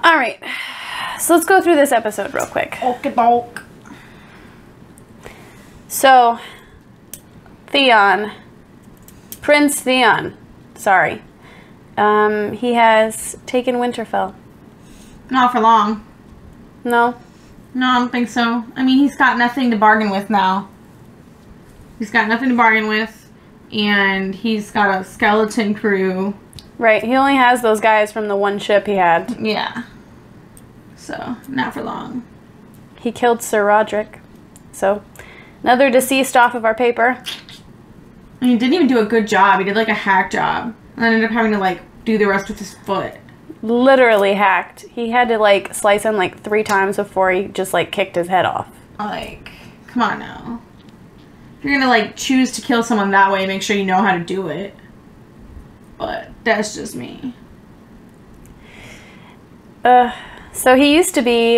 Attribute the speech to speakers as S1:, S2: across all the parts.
S1: All right. So let's go through this episode real quick.
S2: Okay, doke.
S1: So, Theon, Prince Theon, sorry, he has taken Winterfell.
S2: Not for long.
S1: No?
S2: No, I don't think so. I mean, he's got nothing to bargain with now. He's got nothing to bargain with, and he's got a skeleton crew.
S1: Right, he only has those guys from the one ship he had.
S2: Yeah. So, not for long.
S1: He killed Sir Roderick. So, another deceased off of our paper.
S2: And he didn't even do a good job. He did like a hack job. And ended up having to like do the rest with his foot.
S1: Literally hacked. He had to like slice him like 3 times before he just like kicked his head off.
S2: Like, come on now. If you're gonna like choose to kill someone that way, make sure you know how to do it. But that's just me.
S1: So he used to be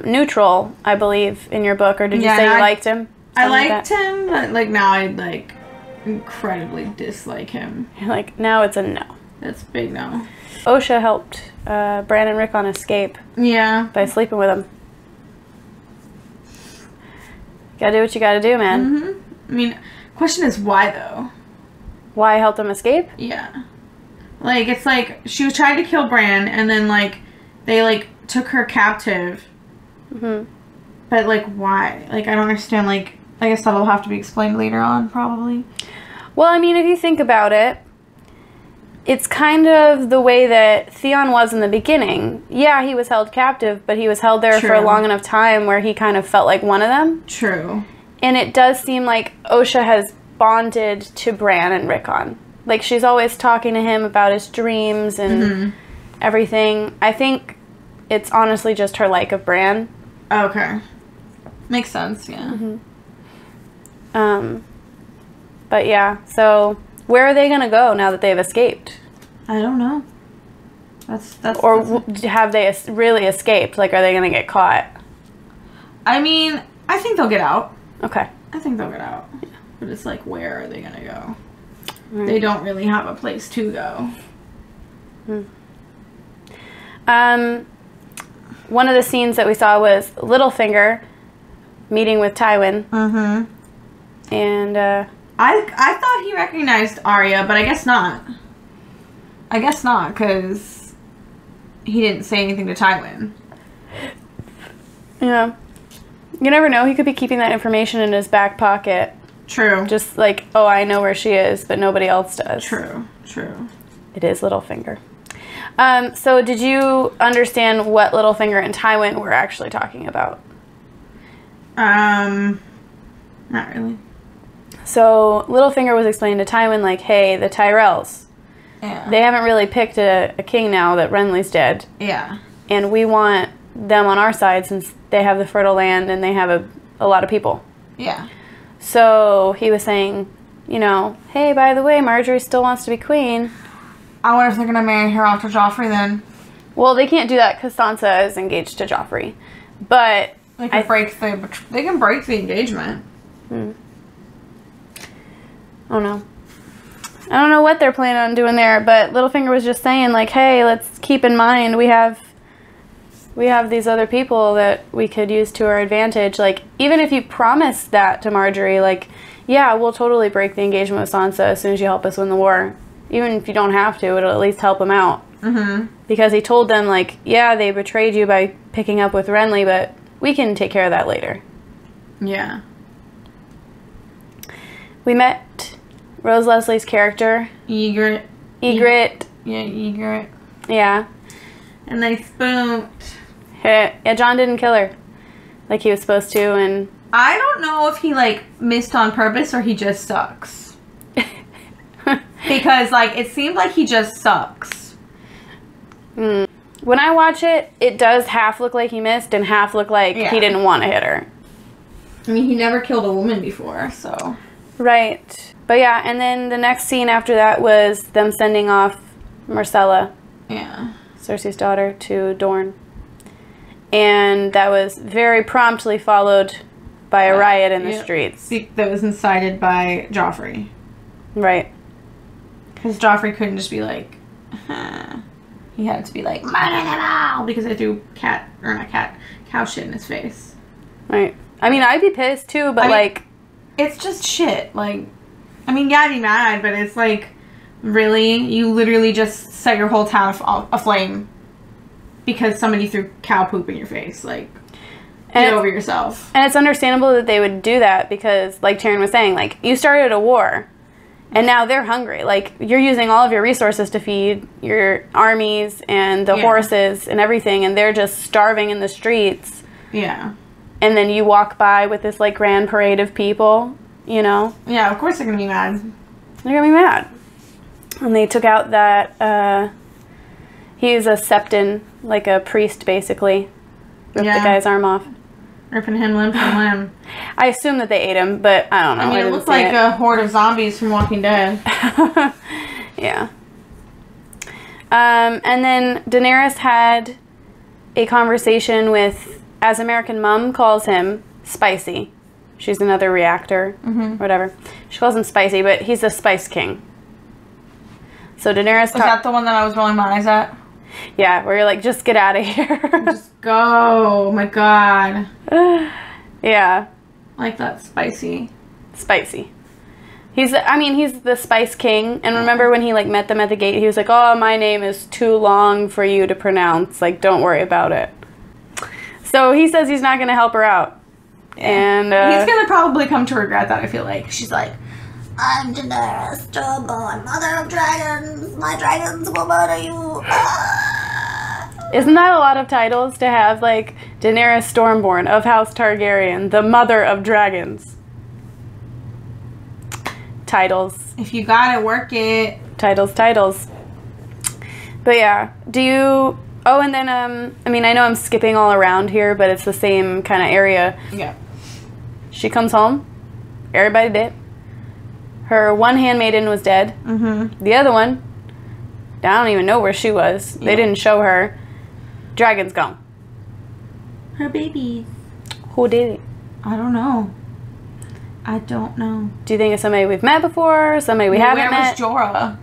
S1: neutral, I believe, in your book, or did you say you liked him?
S2: I liked him, but like now I like incredibly dislike him.
S1: Like now it's a no.
S2: That's a big no.
S1: Osha helped Bran and Rickon escape.
S2: Yeah.
S1: By sleeping with him. Gotta do what you gotta do, man.
S2: Mm-hmm. I mean, question is why though?
S1: Why help them escape?
S2: Yeah. Like it's like she was trying to kill Bran, and then like they like took her captive.
S1: Mm-hmm.
S2: But like why? Like I don't understand. Like I guess that'll have to be explained later on, probably.
S1: Well, I mean, if you think about it, it's kind of the way that Theon was in the beginning. Yeah, he was held captive, but he was held there for a long enough time where he kind of felt like one of them.
S2: True.
S1: And it does seem like Osha has bonded to Bran and Rickon. Like, she's always talking to him about his dreams and everything. I think it's honestly just her like of Bran.
S2: Okay. Makes sense, yeah.
S1: But yeah, so where are they going to go now that they've escaped?
S2: I don't know.
S1: Have they really escaped? Like, are they going to get caught?
S2: I mean, I think they'll get out.
S1: Okay.
S2: I think they'll get out. Yeah. But it's like, where are they going to go? Right. They don't really have a place to go.
S1: One of the scenes that we saw was Littlefinger meeting with Tywin. And
S2: I thought he recognized Arya, but I guess not. I guess not, because he didn't say anything to Tywin.
S1: Yeah. You never know. He could be keeping that information in his back pocket.
S2: True.
S1: Just like, oh, I know where she is, but nobody else does.
S2: True. True.
S1: It is Littlefinger. So did you understand what Littlefinger and Tywin were actually talking about?
S2: Not really.
S1: So Littlefinger was explaining to Tywin, like, hey, the Tyrells.
S2: Yeah.
S1: They haven't really picked a king now that Renly's dead.
S2: Yeah.
S1: And we want them on our side since they have the fertile land and they have a lot of people.
S2: Yeah.
S1: So he was saying, you know, hey, by the way, Marjorie still wants to be queen.
S2: I wonder if they're going to marry her off to Joffrey then.
S1: Well, they can't do that because Sansa is engaged to Joffrey. But
S2: they can break the engagement.
S1: Oh no. I don't know what they're planning on doing there, but Littlefinger was just saying, like, hey, let's keep in mind we have these other people that we could use to our advantage. Like, even if you promise that to Marjorie, like, yeah, we'll totally break the engagement with Sansa as soon as you help us win the war. Even if you don't have to, it'll at least help him out. Because he told them, like, yeah, they betrayed you by picking up with Renly, but we can take care of that later.
S2: Yeah.
S1: We met Rose Leslie's character.
S2: Ygritte.
S1: Ygritte.
S2: Yeah, Ygritte.
S1: Yeah.
S2: And they spooked.
S1: Yeah, Jon didn't kill her like he was supposed to, and
S2: I don't know if he, like, missed on purpose or he just sucks. Because, like, it seemed like he just sucks.
S1: When I watch it, it does half look like he missed and half look like he didn't want to hit her.
S2: I mean, he never killed a woman before, so.
S1: Right. But yeah, and then the next scene after that was them sending off Myrcella.
S2: Yeah.
S1: Cersei's daughter, to Dorne. And that was very promptly followed by a riot in the streets.
S2: That was incited by Joffrey.
S1: Right.
S2: Because Joffrey couldn't just be like, huh. he had to be like, because I threw cow shit in his face.
S1: Right. I mean, I'd be pissed too, but like...
S2: It's just shit. Like, I mean, yeah, I'd be mad, but it's like, really? You literally just set your whole town aflame because somebody threw cow poop in your face. Like, get over yourself.
S1: And it's understandable that they would do that because, like Taryn was saying, like, you started a war. And now they're hungry. Like, you're using all of your resources to feed your armies and the horses and everything, and they're just starving in the streets.
S2: Yeah.
S1: And then you walk by with this, like, grand parade of people, you know?
S2: Yeah, of course they're going to be mad.
S1: They're going to be mad. And they took out that, he's a septon, like a priest, basically. Ripped the guy's arm off.
S2: Ripping him limb from limb.
S1: I assume that they ate him, but I don't know.
S2: I mean, it looked like a horde of zombies from Walking Dead.
S1: Yeah. And then Daenerys had a conversation with, as American Mom calls him, Spicy. She's another reactor, whatever. She calls him Spicy, but he's the Spice King. So Daenerys...
S2: Was that the one that I was rolling my eyes at?
S1: Yeah, where you're like, just get out of here.
S2: Just go. Oh my god.
S1: Yeah.
S2: Like that Spicy.
S1: Spicy. He's the Spice King. And remember when he, like, met them at the gate, he was like, oh, my name is too long for you to pronounce. Like, don't worry about it. So he says he's not going to help her out.
S2: Yeah.
S1: And
S2: he's going to probably come to regret that, I feel like. She's like, I'm Daenerys Stormborn, mother of dragons. My dragons will murder you.
S1: Isn't that a lot of titles to have, like, Daenerys Stormborn of House Targaryen, the mother of dragons? Titles.
S2: If you got it, work it.
S1: Titles. But yeah, do you... Oh, and then, I mean, I know I'm skipping all around here, but it's the same kind of area.
S2: Yeah.
S1: She comes home. Everybody did. Her one handmaiden was dead. The other one, I don't even know where she was. They didn't show her. Dragon's gone.
S2: Her babies.
S1: Who did it?
S2: I don't know.
S1: Do you think it's somebody we've met before? Somebody we haven't met?
S2: Where was Jorah?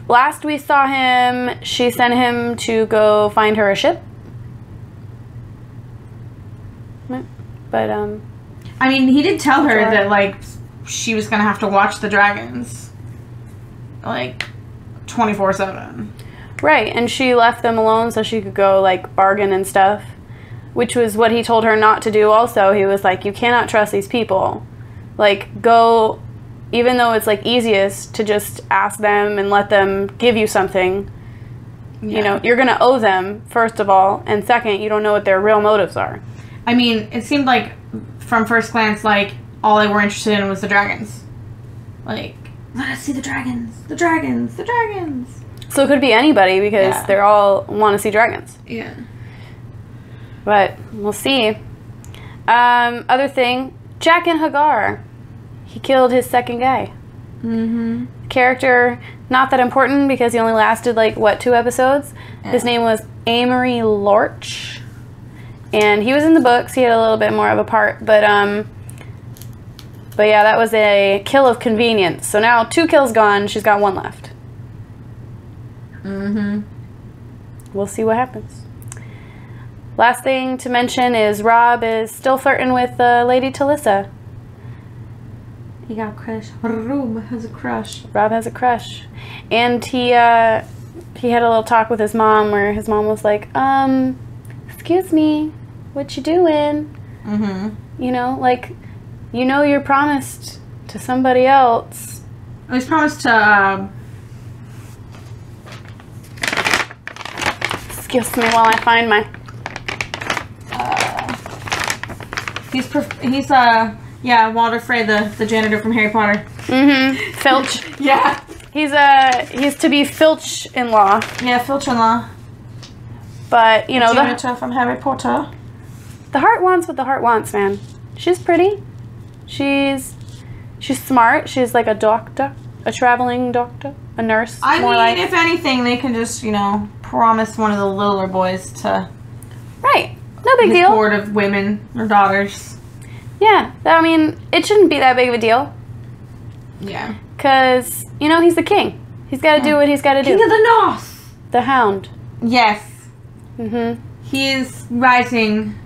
S1: Last we saw him, she sent him to go find her a ship. But,
S2: I mean, he did tell her that, like, she was going to have to watch the dragons. Like, 24/7.
S1: Right, and she left them alone so she could go, like, bargain and stuff. Which was what he told her not to do also. He was like, you cannot trust these people. Like, go, even though it's, like, easiest to just ask them and let them give you something. Yeah. You know, you're going to owe them, first of all. And second, you don't know what their real motives are.
S2: I mean, it seemed like, from first glance, like, all they were interested in was the dragons. Like, let us see the dragons. The dragons. The dragons.
S1: So it could be anybody because they all want to see dragons.
S2: Yeah.
S1: But we'll see. Other thing, Jack and Hagar. He killed his second guy. Character, not that important because he only lasted, like, what, 2 episodes? Yeah. His name was Amory Lorch. And he was in the books. He had a little bit more of a part. But yeah, that was a kill of convenience. So now 2 kills gone. She's got 1 left. We'll see what happens. Last thing to mention is Rob is still flirting with Lady Talissa.
S2: He got a crush. Rob has a crush.
S1: Rob has a crush. And he had a little talk with his mom where his mom was like, excuse me, what you doing? You know, like, you know you're promised to somebody else.
S2: I was promised to,
S1: Excuse me while I find my...
S2: yeah, Walder Frey, the janitor from Harry Potter.
S1: Filch.
S2: Yeah.
S1: He's to be Filch-in-law.
S2: Yeah, Filch-in-law.
S1: But, you know,
S2: janitor from Harry Potter.
S1: The heart wants what the heart wants, man. She's pretty. She's smart. She's like a doctor, a traveling doctor, a nurse.
S2: I mean, if anything, they can just, you know, promise one of the littler boys to...
S1: Right. No big deal.
S2: Horde of women or daughters.
S1: Yeah. I mean, it shouldn't be that big of a deal.
S2: Yeah.
S1: Because, you know, he's the king. He's got to do what he's got to do.
S2: King of the North.
S1: The Hound.
S2: Yes.
S1: Mm-hmm.
S2: He is rising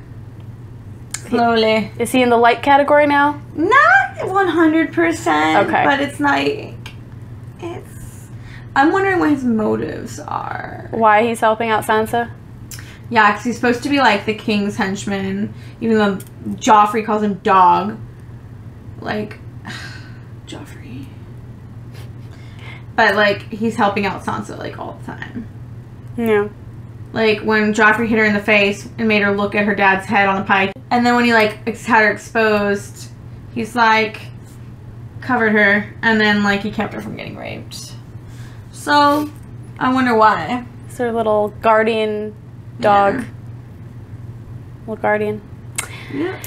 S2: slowly.
S1: Is he in the light category now?
S2: Not 100%.
S1: Okay.
S2: But it's like, I'm wondering what his motives are.
S1: Why he's helping out Sansa?
S2: Yeah, because he's supposed to be like the king's henchman, even though Joffrey calls him dog. Like, Joffrey. But like, he's helping out Sansa like all the time.
S1: Yeah.
S2: Like when Joffrey hit her in the face and made her look at her dad's head on the pike, and then when he like had her exposed, he's like covered her, and then like he kept her from getting raped. So, I wonder why.
S1: It's their little guardian dog.
S2: Yeah.
S1: Little guardian.
S2: Yeah.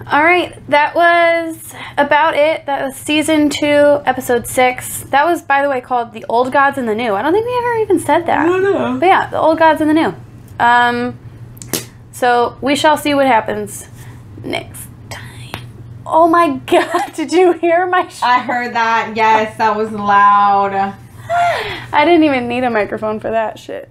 S1: All right, that was about it. That was season 2, episode 6. That was, by the way, called The Old Gods and the New. I don't think we ever even said that.
S2: No.
S1: But yeah, The Old Gods and the New. So we shall see what happens next time. Oh my God, did you hear my
S2: I heard that. Yes, that was loud.
S1: I didn't even need a microphone for that shit.